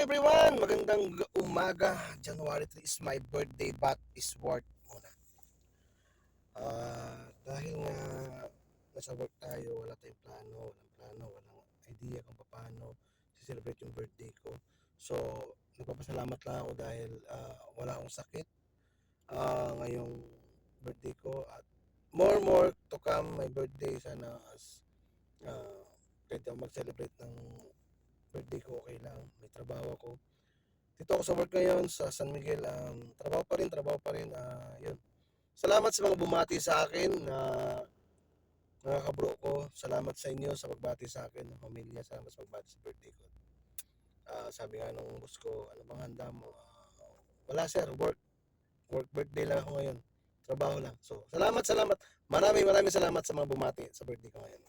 everyone! Magandang umaga. January 3 is my birthday but is work muna. Dahil nga nasa work tayo, wala tayong plano, walang idea kung paano celebrate yung birthday ko. So, nagpapasalamat lang ako dahil wala akong sakit ngayong birthday ko at more to come my birthday. Sana kahit ako mag-celebrate ng birthday ko, okay lang. May trabaho ako. Dito ako sa work ngayon sa San Miguel. Trabaho pa rin. Yun. Salamat sa mga bumati sa akin na mga kabro ko. Salamat sa inyo sa pagbati sa akin ng pamilya. Salamat sa pagbati sa birthday ko. Sabi nga nung boss ko, ano bang handa mo? Wala sir, work birthday lang ako ngayon. Trabaho lang. So, salamat. Maraming salamat sa mga bumati sa birthday ko ngayon.